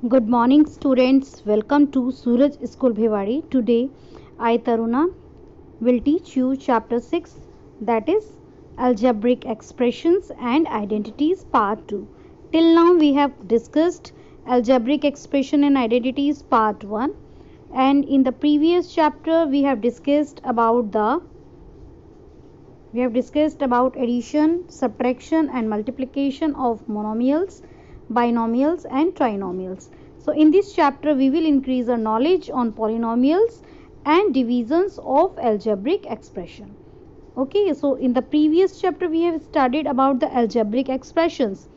Good morning, students. Welcome to Suraj School Bhiwadi. Today, I, Taruna, will teach you chapter 6, that is Algebraic Expressions and Identities Part 2. Till now, we have discussed algebraic expression and identities Part 1, and in the previous chapter, we have discussed about addition, subtraction, and multiplication of monomials, binomials, and trinomials. So in this chapter we will increase our knowledge on polynomials and divisions of algebraic expression. Okay, so in the previous chapter we have studied about the algebraic expressions,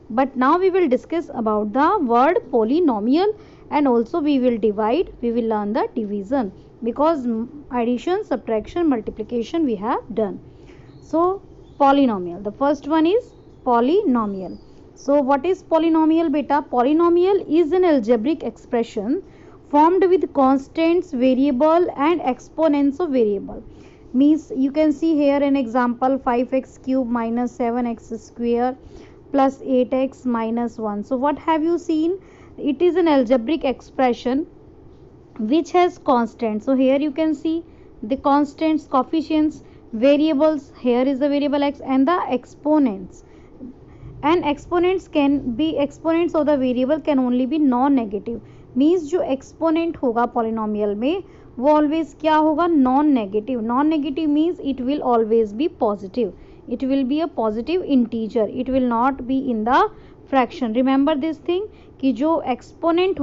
but now we will discuss about the word polynomial, and also we will learn the division, because addition, subtraction, multiplication we have done. So polynomial, the first one is polynomial. So what is polynomial, beta? Polynomial is an algebraic expression formed with constants, variable, and exponents of variable. Means you can see here an example: 5x cube minus 7x square plus 8x minus 1. So what have you seen? It is an algebraic expression which has constants. So here you can see the constants, coefficients, variables. Here is the variable x and the exponents. And exponents of the variable can only be non negative. Means जो exponent होगा polynomial में वो always क्या होगा? Non negative. Non negative means it will always be positive. It will be a positive integer. It will not be in the fraction. Remember this thing कि जो exponent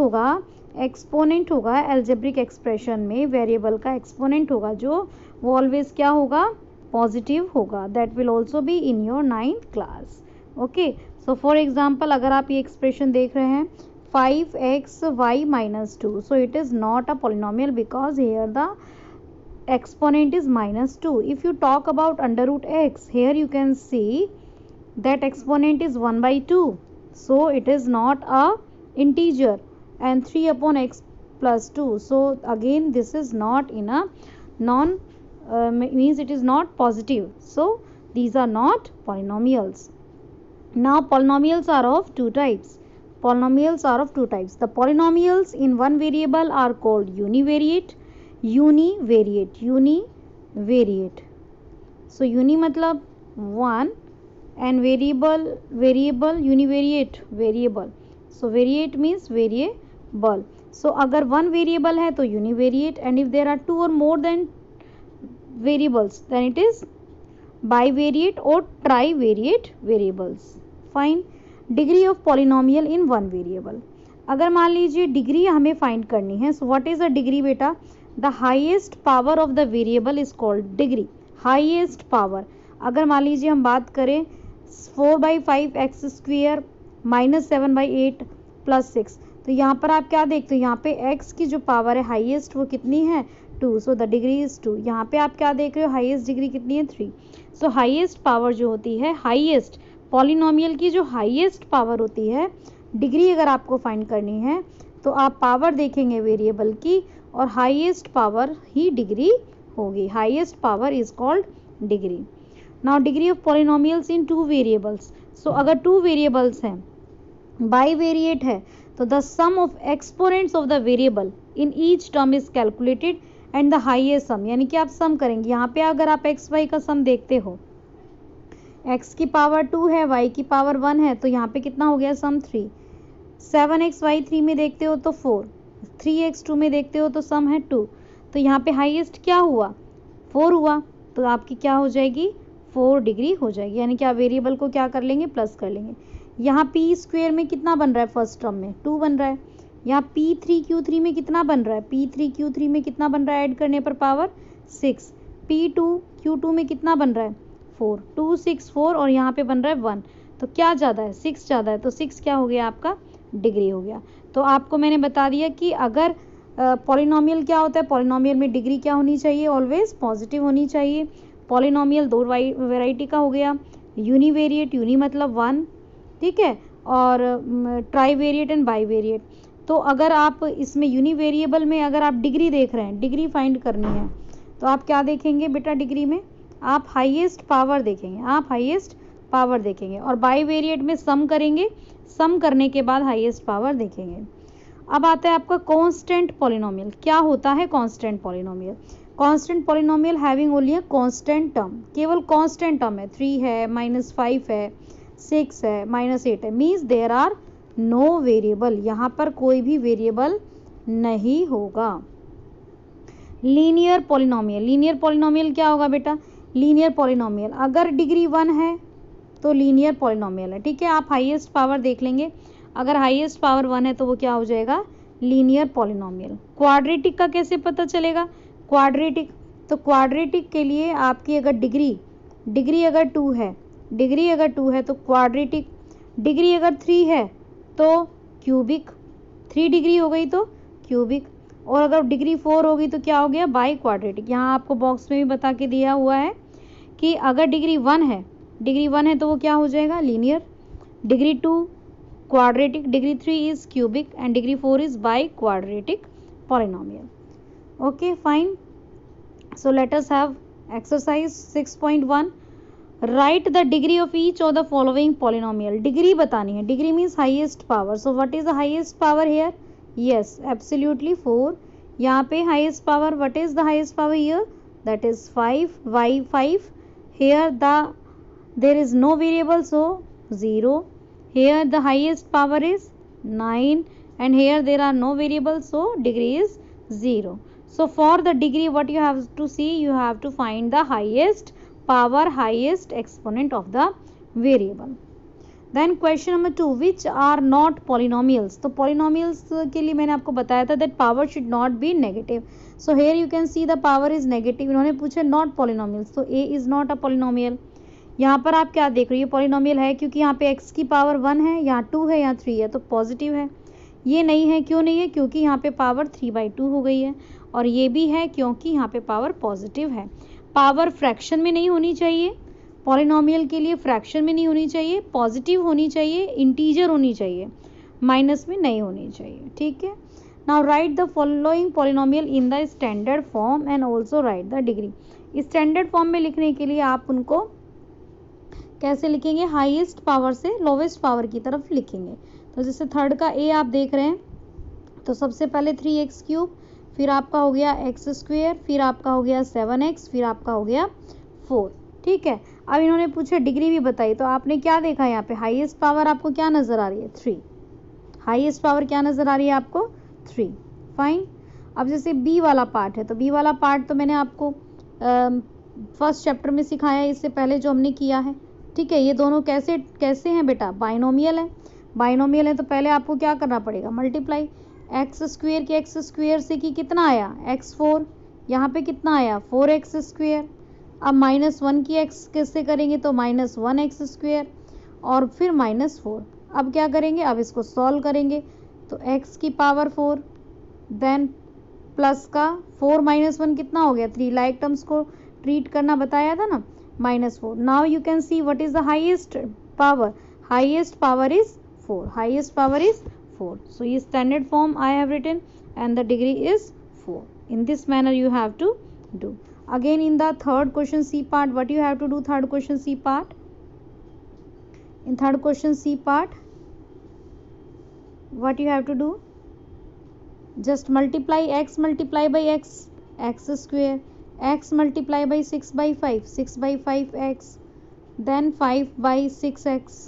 होगा algebraic expression में, variable का exponent होगा जो, वो always क्या होगा? पॉजिटिव होगा. That will also be in your 9th class. Okay, so for example अगर आप ये एक्सप्रेशन देख रहे हैं 5xy minus 2, so it is not a polynomial because here the exponent is minus 2. If you talk about under root x, here you can see that exponent is 1 by 2, so it is not a integer, and 3 upon x plus 2, so again this is not in a means it is not positive, so these are not polynomials. Now polynomials are of two types. The polynomials in one variable are called univariate. So uni मतलब one, and variable univariate variable. So variate means variable. So अगर one variable है तो univariate, and if there are two or more than variables then it is bivariate or trivariate variables. Fine. Degree of polynomial in one variable. अगर मान लीजिए degree हमें find करनी है, so what is a degree बेटा? The highest power of the variable is called degree. Highest power. अगर मान लीजिए हम बात करें 4/5 x² माइनस 7/8 प्लस 6, तो यहाँ पर आप क्या देखते हो? यहाँ पे x की जो पावर है हाईएस्ट वो कितनी है? 2. So the degree is 2. यहाँ पे आप क्या देख रहे हो? हाईएस्ट डिग्री कितनी है? 3. सो हाईएस्ट पावर जो होती है, हाईएस्ट पॉलिनोमियल की जो हाईएस्ट पावर होती है, डिग्री अगर आपको फाइंड करनी है तो आप पावर देखेंगे वेरिएबल की, और हाईएस्ट पावर ही डिग्री होगी. Highest power is called degree. Now degree of polynomials in two variables. So अगर टू वेरिएबल्स हैं, बाईवेरिएट है, तो the sum of exponents of the variable in each term is calculated and the highest sum, यानी कि आप सम करेंगे. यहाँ पे अगर आप एक्स वाई का सम देखते हो, x की पावर 2 है, y की पावर 1 है, तो यहाँ पे कितना हो गया? सम 3. 7xy 3 में देखते हो तो 4, 3x2 में देखते हो तो सम है 2, तो यहाँ पे हाईएस्ट क्या हुआ? 4 हुआ, तो आपकी क्या हो जाएगी? 4 डिग्री हो जाएगी. यानी कि आप वेरिएबल को क्या कर लेंगे? प्लस कर लेंगे. यहाँ p² में कितना बन रहा है? फर्स्ट टर्म में 2 बन रहा है. यहाँ p3q3 में कितना बन रहा है? p3q3 में कितना बन रहा है ऐड करने पर? पावर 6. p2q2 में कितना बन रहा है? 4. 2 6 4, और यहाँ पे बन रहा है 1, तो क्या ज़्यादा है? 6 ज़्यादा है, तो 6 क्या हो गया? आपका डिग्री हो गया. तो आपको मैंने बता दिया कि अगर पॉलिनोमियल क्या होता है, पॉलिनोमियल में डिग्री क्या होनी चाहिए? ऑलवेज पॉजिटिव होनी चाहिए. पॉलिनोमियल दो वैरायटी का हो गया, यूनिवेरिएट, यूनी मतलब 1, ठीक है, और ट्राईवेरिएट एंड बाईवेरिएट. तो अगर आप इसमें यूनिवेरिएबल में अगर आप डिग्री देख रहे हैं, डिग्री फाइंड करनी है, तो आप क्या देखेंगे बेटा? डिग्री में आप हाईएस्ट पावर देखेंगे, और बाईवेरिएट में सम करेंगे, सम करने के बाद हाईएस्ट पावर देखेंगे. अब आता है आपका कांस्टेंट पॉलिनोमियल। क्या होता है constant polynomial? Constant polynomial having only a constant term, केवल कांस्टेंट टर्म है, 3 है, -5 है, 6 है, -8 है, means there are no variable, यहाँ पर कोई भी वेरिएबल नहीं होगा। लीनियर पॉलिनोमियल, लीनियर पॉलिनोमियल क्या होगा बेटा? लीनियर पॉलिनोमियल अगर डिग्री 1 है तो लीनियर पॉलिनोमियल है, ठीक है। आप हाईएस्ट पावर देख लेंगे, अगर हाईएस्ट पावर 1 है तो वो क्या हो जाएगा? Linear polynomial. क्वाड्रेटिक का कैसे पता चलेगा? क्वाड्रेटिक, तो क्वाड्रेटिक के लिए आपकी अगर डिग्री अगर 2 है, डिग्री अगर 2 है तो क्वाड्रेटिक, डिग्री अगर 3 है तो क्यूबिक, 3 डिग्री हो गई तो क्यूबिक, और अगर डिग्री 4 होगी तो क्या हो गया? By quadratic. यहाँ आपको बॉक्स में भी बता के दिया हुआ है कि अगर डिग्री 1 है, डिग्री 1 है तो वो क्या हो जाएगा? Linear, degree 2 quadratic, degree 3 is cubic and degree 4 is biquadratic polynomial. Okay fine, so let us have exercise 6.1, write the degree of each of the following polynomial. Degree बतानी है, degree means highest power, so what is the highest power here? Yes absolutely 4। यहाँ पे highest power, what is the highest power here? That is 5 by 5। here there is no variable, so 0. Here the highest power is 9 and here there are no variables, so degree is 0. So for the degree what you have to see, you have to find the highest power, highest exponent of the variable. Then question number 2, which are not polynomials? तो polynomials के लिए मैंने आपको बताया था that power should not be negative. So here you can see the power is negative. इन्होंने पूछा not polynomials, तो a is not a polynomial. यहाँ पर आप क्या देख रहे हो? ये पॉलिनोमियल है क्योंकि यहाँ पे x की पावर 1 है, यहाँ 2 है, यहाँ 3 है, तो पॉजिटिव है। ये नहीं है, क्यों नहीं है? क्योंकि यहाँ पे पावर 3/2 हो गई है, और ये भी है क्योंकि यहाँ पे पावर पॉजिटिव है। पावर फ्रैक्शन में नहीं होनी चाहिए, पॉलिनोमियल के लिए फ्रैक्शन में नहीं होनी चाहिए, पॉजिटिव होनी चाहिए, इंटीजर होनी चाहिए, माइनस में नहीं होनी चाहिए, ठीक है। Now right the following polynomial in the standard form and also right the degree. Standard form में लिखने के लिए आप उनको कैसे लिखेंगे? हाईएस्ट पावर से लोवेस्ट पावर की तरफ लिखेंगे। तो जैसे थर्ड का ए आप देख रहे हैं, तो सबसे पहले 3x³, फिर आपका हो गया x², फिर आपका हो गया 7x, फिर आपका हो गया 4, ठीक है। अब इन्होंने पूछा डिग्री भी बताई, तो आपने क्या देखा यहाँ पे? हाईएस्ट पावर आपको क्या नज़र आ रही है? 3। हाईएस्ट पावर क्या नज़र आ रही है आपको? 3। फाइन। अब जैसे बी वाला पार्ट है, तो बी वाला पार्ट तो मैंने आपको फर्स्ट चैप्टर में सिखाया, इससे पहले जो हमने किया है, ठीक है। ये दोनों कैसे कैसे हैं बेटा? बाइनोमियल है। बाइनोमियल है तो पहले आपको क्या करना पड़ेगा? मल्टीप्लाई। x² के x² से कि कितना आया? x4। यहाँ पे कितना आया? 4x²। अब -1 की x कैसे करेंगे? तो -1x² और फिर -4। अब क्या करेंगे? अब इसको सॉल्व करेंगे, तो x की पावर 4, देन प्लस का 4 - 1 कितना हो गया? 3। लाइक टर्म्स को ट्रीट करना बताया था ना, -4। Now you can see what is the highest power? Highest power is 4, highest power is 4. So ये standard form I have written and the degree is 4. In this manner you have to do. Again in the third question C part, what you have to do? Third question C part. In third question C part, what you have to do? Just multiply x multiply by x, x², x multiply by 6/5, 6/5x, then 5/6x,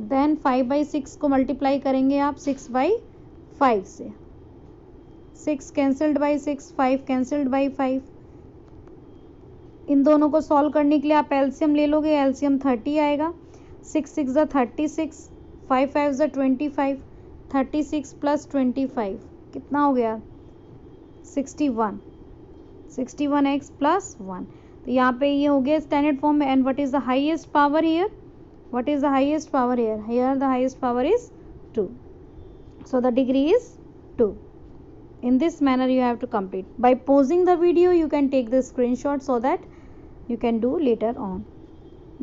then 5/6 को multiply करेंगे आप 6/5 से, 6 cancelled by 6, 5 cancelled by 5। इन दोनों को solve करने के लिए आप एलसीएम ले लोगे, एलसीएम 30 आएगा। 6 6 ज़ा 36, 5 5 ज़ा 25, 36 प्लस 25 कितना हो गया? 61, 61x प्लस 1। तो यहाँ पे ये हो गया स्टैंडर्ड फॉर्म में। And what is the highest power here? What is the highest power here? Here the highest power is 2. So the degree is 2. In this manner you have to complete. By pausing the video you can take the screenshot so that you can do later on.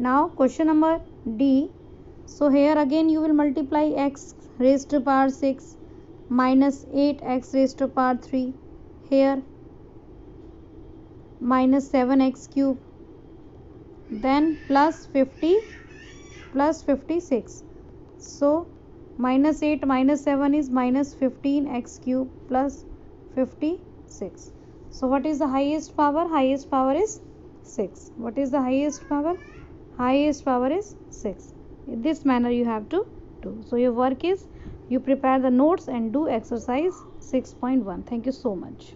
Now question number D. So here again you will multiply x raised to power 6 minus 8x raised to power 3. Here minus 7x cube. Then plus 50 plus 56. So minus 8 minus 7 is minus 15x cube plus 56. So what is the highest power? Highest power is 6. What is the highest power? Highest power is 6. In this manner you have to do. So your work is you prepare the notes and do exercise 6.1. Thank you so much.